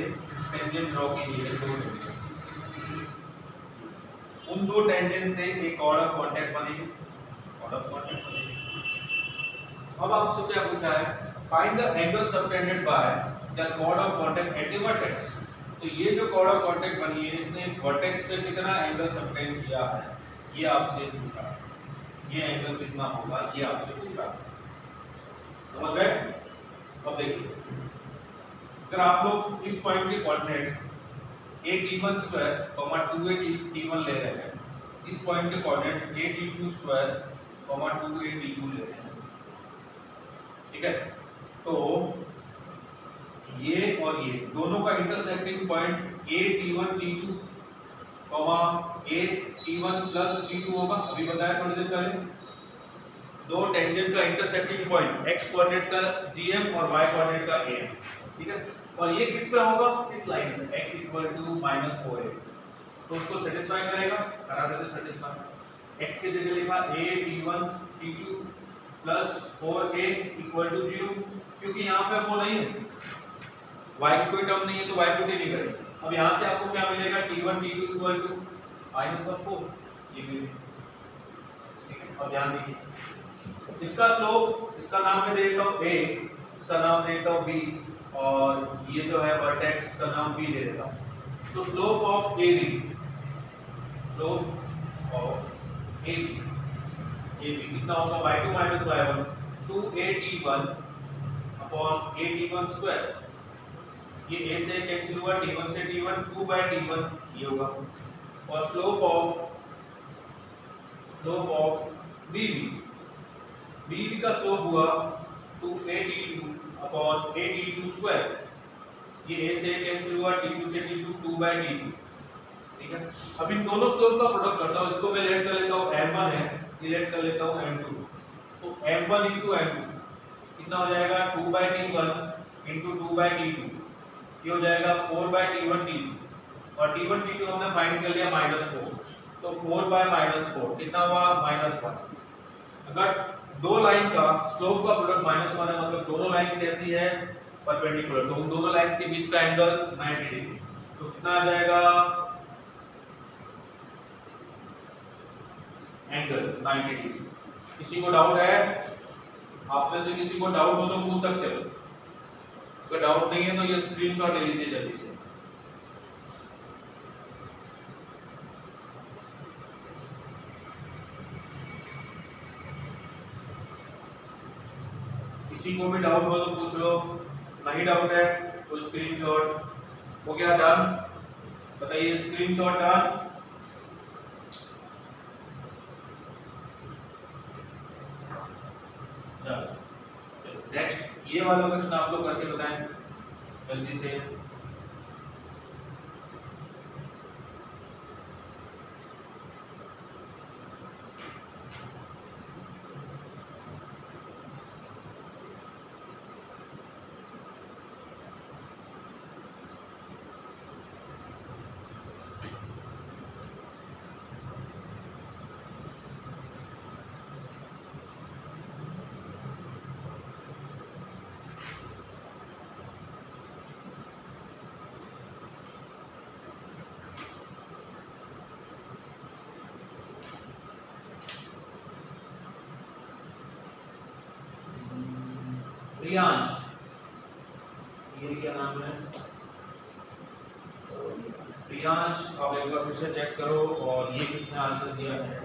टेंजेंट ड्रॉ की गई है, दो टेंजेंट। उन दो टेंजेंट से एक ऑर्डर कॉन्टैक्ट बनेगी, ऑर्डर कॉन्टैक्ट बनेगी। अब आपसे क्या पूछा है, find the angle subtended by the chord of contact at the vertex. तो ये जो कॉर्ड ऑफ कांटेक्ट बनी है इसने इस वर्टेक्स पे कितना एंगल सबटेंड किया है, ये आपसे पूछा। ये एंगल कितना होगा ये आपसे पूछा, समझ गए। अब देखिए, अगर आप लोग इस पॉइंट के कोऑर्डिनेट a_t1 स्क्वायर, 2a_t1 ले रहे हैं, इस पॉइंट के कोऑर्डिनेट a_t2 स्क्वायर, 2a_t2 ले रहे हैं, ठीक है। तो ये और ये दोनों का intersecting point a_t1 t2, a_t1 plus t2 होगा, अभी बताया थोड़ी देर पहले। दो टेंजेंट का इंटरसेक्टिंग पॉइंट x कोऑर्डिनेट का gm और y कोऑर्डिनेट का am, ठीक है। और ये किस पे होगा, इस लाइन पे x -4a, तो उसको सेटिस्फाई करेगा, करा देते सेटिस्फाई। x की जगह लिखा a_t1 t2 प्लस 4a = 0, क्योंकि यहाँ पे वो नहीं है, y की कोई टर्म नहीं है तो y पुट ही नहीं करेंगे। अब यहाँ से आपको क्या मिलेगा, t1 t2 = -4, ये भी, ठीक है। अब ध्यान दीजिए, इसका स्लोप, इसका नाम मैं दे देता हूँ a, इसका नाम दे देता हूँ b, और ये जो है वर्टेक्स, इसका नाम b दे देता हूँ। तो slope of AB, slope of AB कितना होगा, y2 - y1, 2a_t1 upon a_t1 square. ये a से कैंसिल हुआ, t1 से t1, 2/t1 ये होगा। और स्लोप ऑफ BB का स्लोप हुआ 2a_t2 अपॉन a_t2 स्क्वायर। ये a से कैंसिल हुआ, t2 से t2, 2/t2, ठीक है। अब इन दोनों स्लोप का प्रोडक्ट करता हूं, इसको मैं लेट कर लेता हूं m1 है, ये लेट कर लेता हूं m2। तो m1 * m2 कितना हो जाएगा, 2/t1 * 2/t2, ये हो जाएगा 4/t1 t2, और t1 t2 हमने फाइंड कर लिया -4, तो 4/-4 कितना हुआ, -1। अगर दो लाइन का स्लोप का प्रोडक्ट -1 है, मतलब दोनों लाइंस कैसी है, परपेंडिकुलर, तो उन दोनों लाइंस के बीच का एंगल 90 डिग्री, तो कितना आ जाएगा, एंगल 90 डिग्री। किसी को डाउट है, आप में से किसी को डाउट हो तो पूछ सकते हो, अगर डाउट नहीं है तो ये स्क्रीनशॉट ले लीजिए जल्दी से। किसी को भी डाउट हो तो पूछ लो, नहीं डाउट है तो स्क्रीनशॉट। हो गया डन, बताइए स्क्रीनशॉट डन। नेक्स्ट ये वाला क्वेश्चन आप लोग करके बताएं जल्दी से। प्रियांश, ये क्या नाम है, प्रियांश, आप एक बार फिर से चेक करो, और ये किसने आंसर दिया है,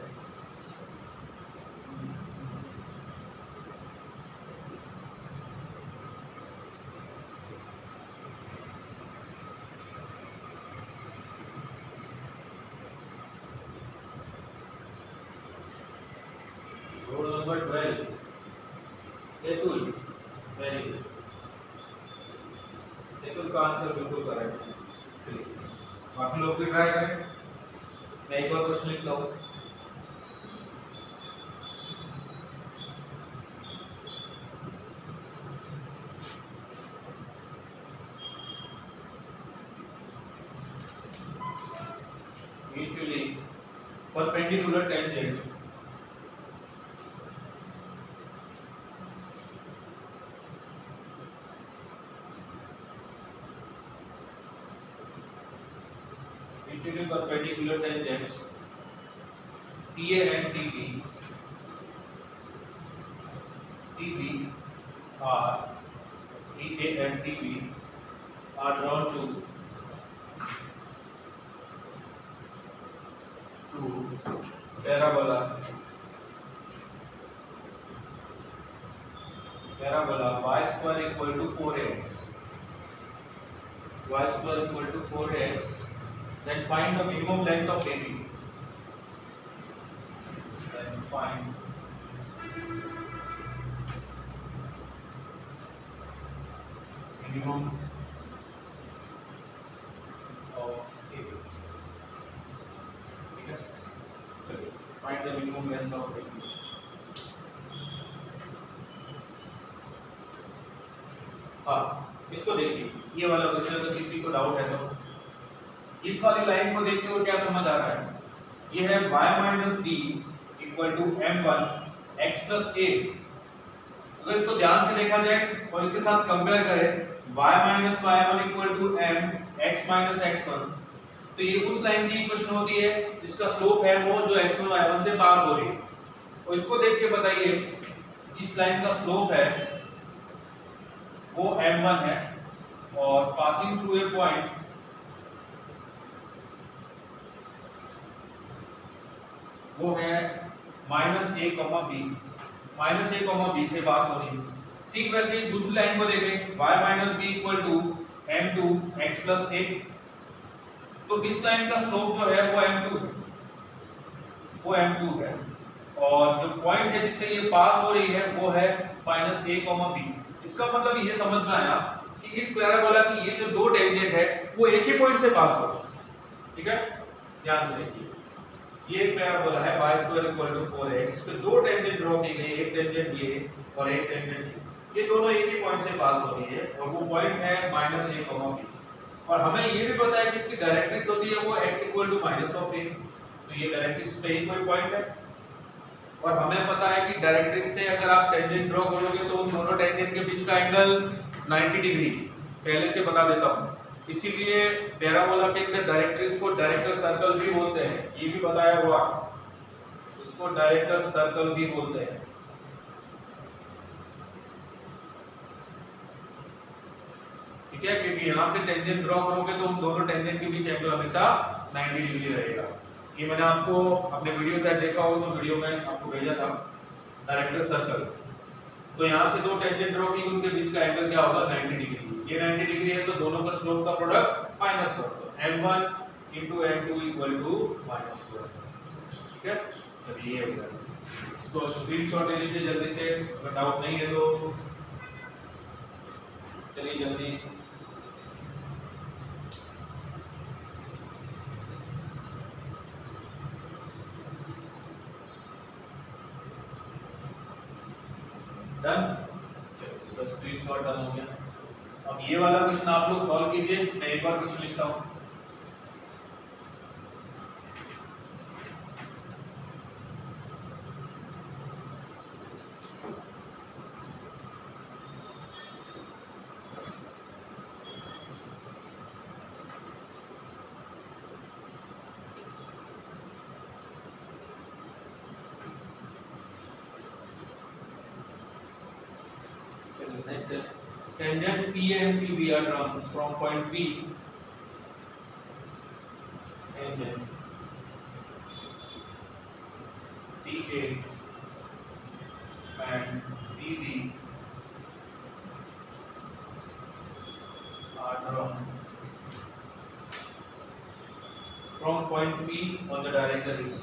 रोल नंबर 12, एतुल, वेरी गुड, एतुल का आंसर बिल्कुल करेक्ट है। चलिए बाकी लोग भी ट्राई करें, मैं एक बार क्वेश्चन लिखता हूँ। Mutually perpendicular tangent mutually perpendicular tangents TA and TB R E A and T B are drawn to parabola y square equal to 4x, y square equal to 4x, then find the minimum length of AB. Then find minimum of AB. ठीक है, चलिए find the minimum length of AB. हाँ, इसको देखिए, ये वाला question अगर किसी को डाउट है तो इस वाली लाइन को देखते हुए क्या समझ आ रहा है, ये है y minus D equal to m1 x plus a। अगर इसको ध्यान से देखा जाए और इसके साथ कंपेयर करें y minus y1 equal to m x minus x1, तो ये उस लाइन की इक्वेशन होती है जिसका स्लोप है वो जो x1 y1 से पास हो रही है। और इसको देख के बताइए इस लाइन का स्लोप है वो m1 है और पासिंग थ्रू ए पॉइंट वो है माइनस ए कॉमा बी से पास हो रही है। ठीक वैसे ही दूसरी लाइन को देखें y minus B equal to m2 x plus a, तो इस लाइन का स्लोप जो है वो m2 है और जो पॉइंट है जिससे ये पास हो रही है वो है माइनस ए कॉमा बी। इसका मतलब ये समझ में आया कि इस पैराबोला की ये जो दो टेंजेंट है वो एक ही पॉइंट से पास हो रहा है। ठीक है, ध्यान से देखिए, ये एक पैराबोला है y square equal to 4x, इस पे दो टेंजेंट ड्रॉ की गई, एक टेंजेंट ये और एक टेंजेंट ये दोनों एक ही पॉइंट से पास हो रही है और वो पॉइंट है माइनस a कॉमा b। और हमें ये भी पता है कि इसकी डायरेक्ट्रिक्स होती है वो x equal to minus of a, तो ये डायरेक्ट्रिक्स पे ही कोई पॉइंट है। और हमें पता है कि डायरेक्ट्रिक्स से अगर आप टेंजेंट ड्रॉ करोगे तो उन दोनों टेंजेंट के बीच का एंगल 90 डिग्री, पहले से बता देता हूँ। इसीलिए पैराबोला के अंदर डायरेक्ट्रिक्स को डायरेक्टर सर्कल भी बोलते हैं, ये भी बताया हुआ, इसको डायरेक्टर सर्कल भी बोलते हैं। ठीक है, क्योंकि यहाँ से टेंजेंट ड्रॉ करोगे तो उन दोनों टेंजेंट के बीच एंगल हमेशा 90 डिग्री रहेगा। ये मैंने आपको अपने वीडियो शायद देखा होगा, तो वीडियो में आपको भेजा था डायरेक्टर सर्कल। तो यहाँ से दो टेंजेंट ड्रॉ की, उनके बीच का एंगल क्या होगा 90 डिग्री। ये 90 डिग्री है तो दोनों का स्लोप का प्रोडक्ट माइनस होगा, तो m1 into m2 equal to -1। ठीक है, चलिए ये हो गया। तो स्क्रीनशॉट ले लीजिए जल्दी से, अगर डाउट नहीं है तो चलिए जल्दी। डन, इसका स्क्रीनशॉट डन हो गया। अब ये वाला क्वेश्चन आप लोग सॉल्व कीजिए, मैं एक बार क्वेश्चन लिखता हूँ। Tangents P and PB are drawn from point P. Tangent PA and PB are drawn from point P on the director is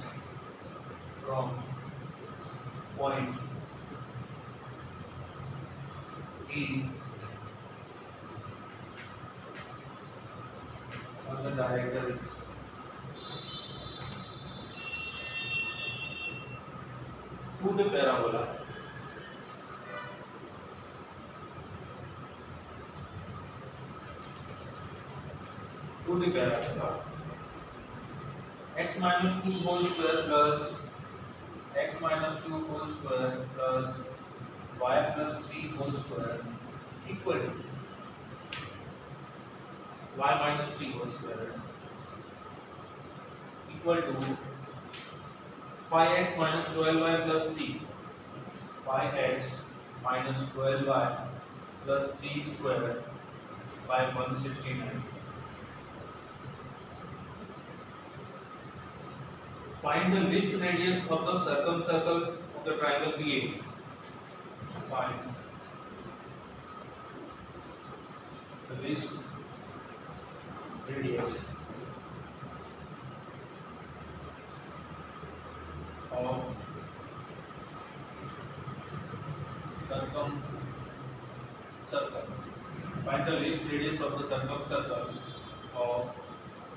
from point P on the director is to the parabola x minus 2 whole square plus x minus 2 whole square plus y plus 3 whole square equal to y minus 3 whole square equal to 5x minus 12y plus 3, 5x minus 12y plus 3 square by 169. Find the least radius of the circumcircle of the triangle PA. Find the least radius of circumcircle. Find the least radius of the circumcircle of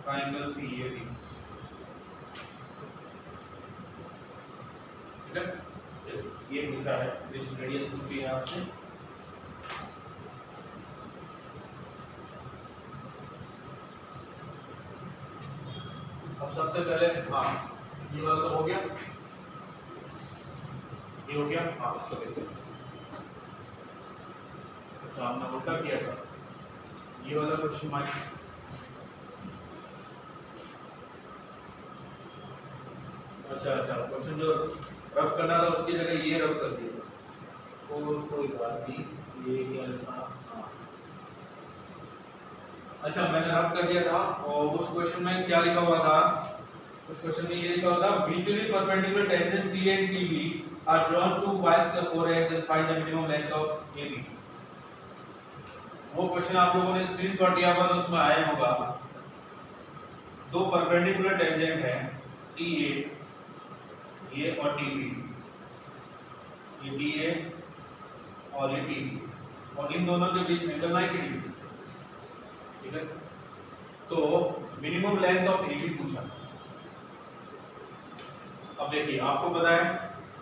triangle PAB. ठीक है, ये पूछा है, list radius पूछी है आपसे. अब सबसे पहले हाँ ये वाला तो हो गया, ये हो गया. हाँ इसको देखते हैं. अच्छा हमने उल्टा किया था, ये वाला क्वेश्चन मार्क. अच्छा क्वेश्चन जो रब करना था उसकी जगह ये रब कर दिया, और कोई बात नहीं. ये क्या था, हाँ अच्छा मैंने रब कर दिया था. और उस क्वेश्चन में क्या लिखा हुआ था, उस क्वेश्चन में ये लिखा हुआ था mutually perpendicular tangents D and TB are drawn to wise the 4x and find the minimum length of AB. वो क्वेश्चन आप लोगों ने स्क्रीनशॉट लिया होगा तो उसमें आया होगा. दो परपेंडिकुलर टेंजेंट है TA ये और TB, ये TA और ये TB, और इन दोनों के बीच एंगल 90 डिग्री. ठीक है, तो मिनिमम लेंथ ऑफ AB पूछा. अब देखिए आपको पता है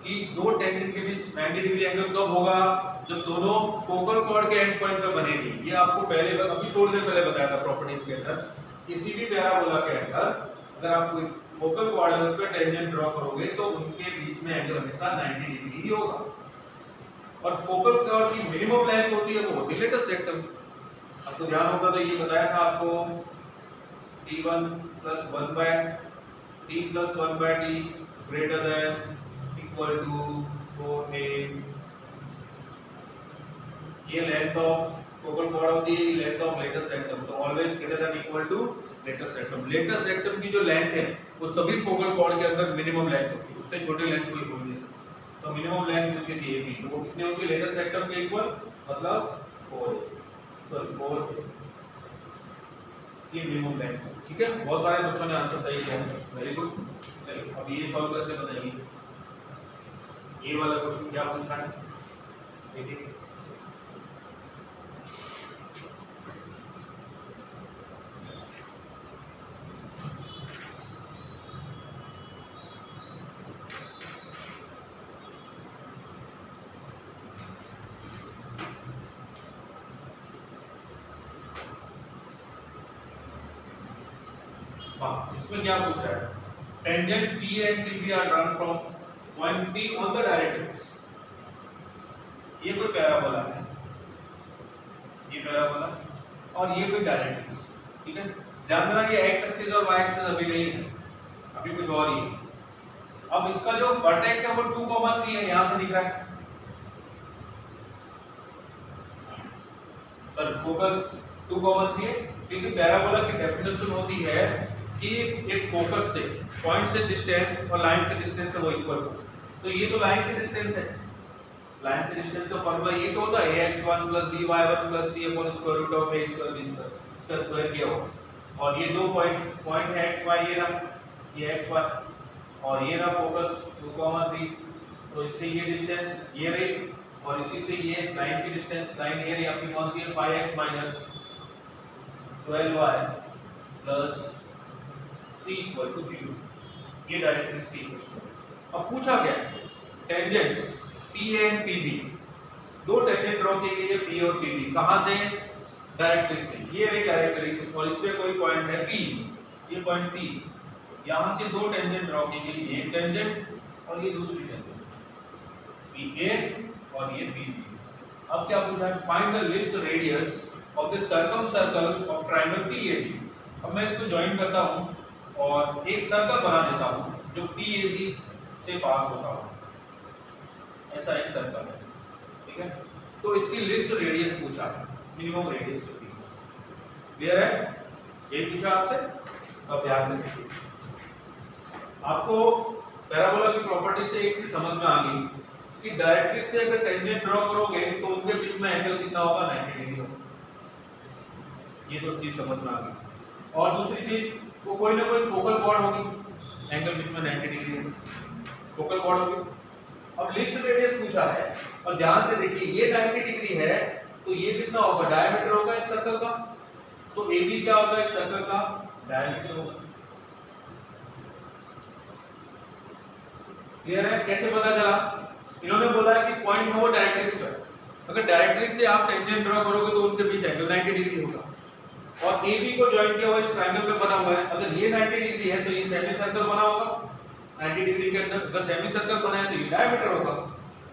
कि दो टेंजेंट के बीच 90 डिग्री एंगल कब होगा, जब दोनों फोकल कॉर्ड के एंड पॉइंट पे बनेगी. ये आपको पहले अभी थोड़ी देर पहले बताया था प्रॉपर्टीज के अंदर. किसी भी पैराबोला के अंदर अगर आप कोई फोकल कॉर्ड है उस पे टेंजेंट ड्रॉ करोगे तो उनके बीच में एंगल हमेशा 90 डिग्री ही होगा. और फोकल कॉर्ड की मिनिमम लेंथ होती है वो होती है लेटेस्ट रेक्टम. आपको ध्यान होगा तो ये बताया था आपको T1 plus 1 by T plus 1 by T greater than equal to 4a. ये लेंथ ऑफ फोकल कॉर्ड होती है, लेंथ ऑफ लेटेस्ट रेक्टम. तो always greater than equal to latus rectum. Latus rectum की जो लेंथ है वो सभी फोकल कॉर्ड के अंदर मिनिमम लेंथ होती है, उससे छोटी लेंथ कोई हो नहीं सकती. तो मिनिमम लेंथ पूछी थी AB, तो वो कितने होंगे लेटेस्ट रेक्टम के इक्वल, मतलब 4 ये मिनिमम लेंथ. ठीक है, बहुत सारे बच्चों ने आंसर सही किया है, वेरी गुड. चलिए अब ये सॉल्व करके बताइए ये वाला क्वेश्चन क्या पूछा है. देखिए इसमें क्या पूछ रहा है, tangents P and TB are drawn from point P on the directrix. ये कोई पैराबोला है, ये पैराबोला और ये कोई डायरेक्ट्रिक्स. ठीक है, ध्यान देना ये x एक्सिस और y एक्सिस अभी नहीं है, अभी कुछ और ही है. अब इसका जो वर्टेक्स है वो 2,3 है, यहां से दिख रहा है. सर फोकस 2,3 है क्योंकि पैराबोला की डेफिनेशन होती है कि एक फोकस से पॉइंट से डिस्टेंस और लाइन से डिस्टेंस है वो इक्वल हो. तो ये तो लाइन से डिस्टेंस है, लाइन से डिस्टेंस का फॉर्मूला ये तो होता है ax1 + by1 + c / √a² b² इसका स्क्वायर किया हुआ. और ये दो पॉइंट है x y, ये x y और ये रहा फोकस 2,3. तो इससे ये डिस्टेंस ये रही और इसी से ये लाइन की डिस्टेंस, लाइन ये रही आपकी कौन सी है 5x - 12y + 3 = 0. ये डायरेक्ट्रिक्स की क्वेश्चन. अब पूछा क्या है, टेंजेंट्स P and TB, दो टेंजेंट ड्रॉ किए गए P और TB. कहां से, डायरेक्ट्रिक्स से. ये रही डायरेक्ट्रिक्स और इस पे कोई पॉइंट है P, ये पॉइंट P. यहां से दो टेंजेंट ड्रॉ की गई, एक टेंजेंट और ये दूसरी टेंजेंट PA और ये PB. अब क्या पूछा है, find the least radius of the circumcircle of triangle PAB. अब मैं इसको ज्वाइन करता हूं और एक सर्कल बना देता हूं जो PAB से पास होता हो. ऐसा एक सर्कल है. ठीक है, तो इसकी लिस्ट रेडियस पूछा है, मिनिमम रेडियस कितनी है। क्लियर है? ये पूछा आपसे। अब ध्यान से देखिए, आपको पैराबोला की प्रॉपर्टी से एक चीज समझ में आ गई कि डायरेक्ट्रिक्स से अगर टेंजेंट ड्रॉ करोगे तो उनके बीच में एंगल कितना होगा, 90 डिग्री होगा। ये तो चीज समझ में आ गई। और दूसरी चीज, वो कोई ना कोई फोकल पॉइंट होगी, एंगल बीच में 90 डिग्री है, फोकल पॉइंट होगी। अब लिस्ट रेडियस पूछा है और ध्यान से देखिए, ये 90 डिग्री है तो ये कितना होगा, डायमीटर होगा इस सर्कल का। तो AB क्या होगा, इस सर्कल का डायमीटर होगा। क्लियर है? कैसे पता चला? इन्होंने बोला है कि पॉइंट है वो डायरेक्ट्रिक्स पर, अगर डायरेक्ट्रिक्स से आप टेंजेंट ड्रॉ करोगे तो उनके बीच एंगल 90 डिग्री होगा। और AB को ज्वाइन किया हुआ इस ट्रायंगल पे बना हुआ है, अगर ये 90 डिग्री है तो ये सेमी सर्कल बना होगा 90 डिग्री के अंदर। अगर सेमी सर्कल बना है तो ये डायमीटर होगा,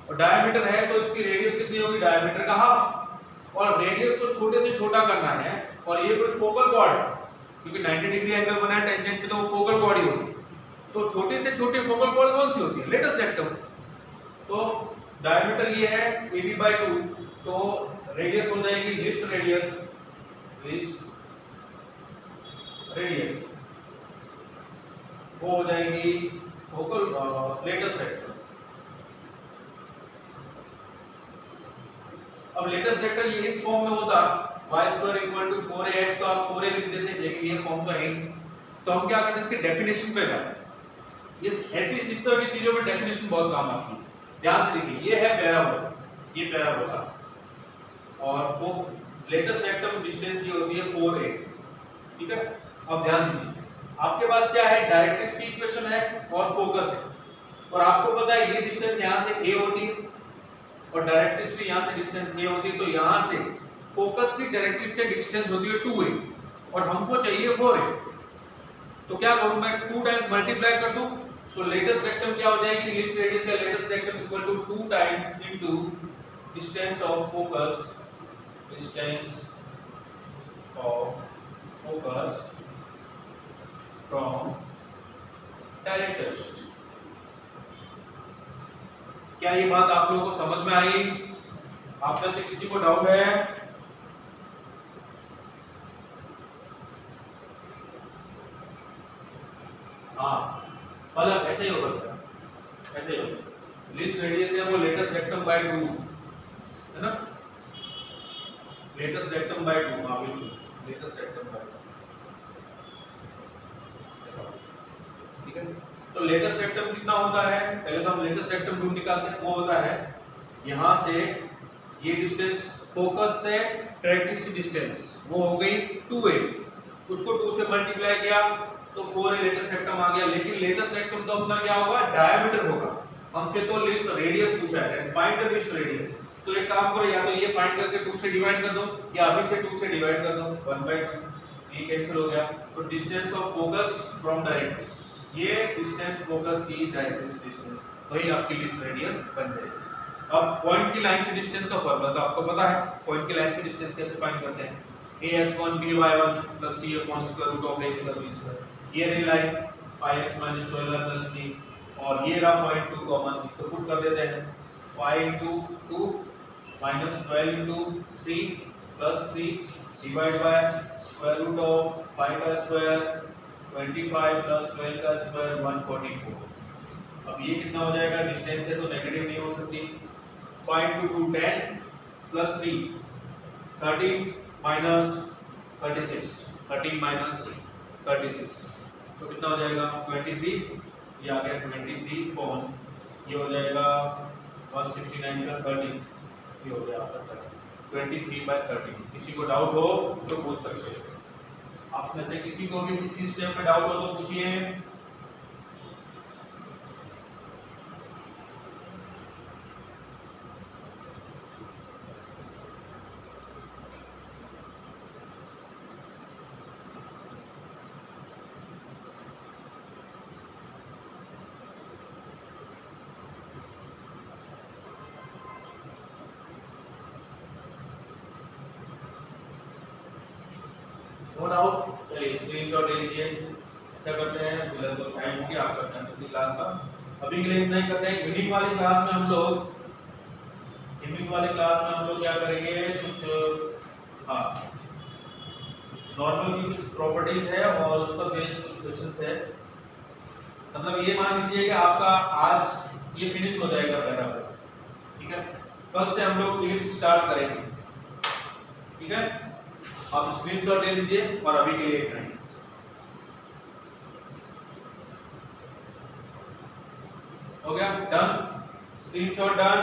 और डायमीटर है तो इसकी रेडियस कितनी होगी, डायमीटर का हाफ। और रेडियस को छोटे से छोटा करना है, और ये कोई फोकल पॉइंट, क्योंकि 90 डिग्री एंगल बना है टेंजेंट पे तो वो फोकल पॉइंट ही होगी। तो छोटे से छोटे फोकल पॉइंट कौन सी होती है, लेटेस्ट रेक्टम। तो डायमीटर ये है AB/2, तो रेडियस हो जाएगी लिस्ट रेडियस वो हो जाएगी फोकल लेटेस्ट रेक्टम। अब लेटेस्ट रेक्टम ये इस फॉर्म में होता y² = 4ax, तो आप 4a लिख देते, लेकिन ये फॉर्म तो है। तो हम क्या करते हैं, इसके डेफिनेशन पे जाते हैं। ये ऐसी इस तरह की चीजों में डेफिनेशन बहुत काम आती है। ध्यान से देखिए, ये है पैराबोला, ये पैराबोला, और लेटेस्ट रेक्टम डिस्टेंस ये होती है 4a। ठीक है? अब ध्यान दीजिए, आपके पास क्या है, डायरेक्ट्रिक्स की इक्वेशन है और फोकस है, और आपको पता है ये डिस्टेंस यहाँ से a होती है और डायरेक्ट्रिक्स भी यहाँ से डिस्टेंस a होती है। तो यहाँ से फोकस की डायरेक्ट्रिक्स से डिस्टेंस होती है 2a और हमको चाहिए 4a। तो क्या करूं मैं, 2 टाइम्स मल्टीप्लाई कर दूं, तो लेटेस्ट रेक्टम क्या हो जाएगी, लिस्ट रेडियस या latus rectum equal to 2 times into distance of focus from directrix. क्या ये बात आप लोगों को समझ में आई? आप में से किसी को डाउट है? हाँ, फलक ऐसे ही होगा, ऐसे ही होगा। लिस्ट रेडियस है वो लेटेस्ट रेक्टम बाय 2 है ना, लेटेस्ट रेक्टम बाय 2। हाँ बिल्कुल, लेटेस्ट रेक्टम बाय 2। ठीक है? तो लेटेस्ट रेक्टम कितना होता है, पहले तो हम लेटेस्ट रेक्टम ढूंढ निकालते हैं। वो होता है यहां से ये डिस्टेंस फोकस से डायरेक्ट्रिक्स की डिस्टेंस, वो हो गई 2a, उसको 2 से मल्टीप्लाई किया तो 4a लेटेस्ट रेक्टम आ गया। लेकिन लेटेस्ट रेक्टम तो अपना क्या होगा, डायमीटर होगा। हमसे तो लिस्ट रेडियस पूछा है, and find the least radius. तो एक काम करो, या तो ये फाइंड करके 2 से डिवाइड कर दो, या अभी से 2 से डिवाइड कर दो, 1/2, ये कैंसिल हो गया। तो distance of focus from directrix, ये डिस्टेंस फोकस की डायरेक्ट्रिक्स डिस्टेंस, वही आपकी लिस्ट रेडियस बन जाएगी। अब पॉइंट की लाइन से डिस्टेंस का फॉर्मूला तो आपको पता है, पॉइंट की लाइन से डिस्टेंस कैसे फाइंड करते हैं, ax1 by1 + c/√x+b²। ये रही लाइन 5x - 12y + 3, और ये रहा पॉइंट 2 कॉमन, तो पुट कर देते हैं 5 × 2 - 12 × 3 + 3 डिवाइड बाय √5² 25 + 12 का स्क्वायर 144। अब ये कितना हो जाएगा, डिस्टेंस है तो नेगेटिव नहीं हो सकती। 5 × 2 10 + 3 13 - 36, 13 - 36, तो कितना हो जाएगा 23। ये आ गया 23 कॉमन, ये हो जाएगा 169 का 30, ये हो गया आपका 23/30। किसी को डाउट हो तो पूछ सकते हैं। आप में से किसी को भी किसी स्टेप में डाउट हो तो पूछिए। नो डाउट, चलिए स्क्रीनशॉट ले लीजिए। ऐसा करते हैं, फिलहाल तो टाइम हो गया आपका केमिस्ट्री क्लास का, अभी के लिए इतना ही करते हैं। इवनिंग वाली क्लास में हम लोग गेमिंग वाले क्लास में हम लोग क्या करेंगे, कुछ नॉर्मल की कुछ प्रॉपर्टीज है और उस पर बेस्ड कुछ क्वेश्चंस है। मतलब ये मान लीजिए कि आपका आज ये फिनिश हो जाएगा पैराग्राफ, ठीक है। कल से हम लोग क्लिप्स स्टार्ट करेंगे, ठीक है। आप स्क्रीनशॉट ले लीजिए और अभी के लिए इतना ही। हो गया, डन, स्क्रीनशॉट डन।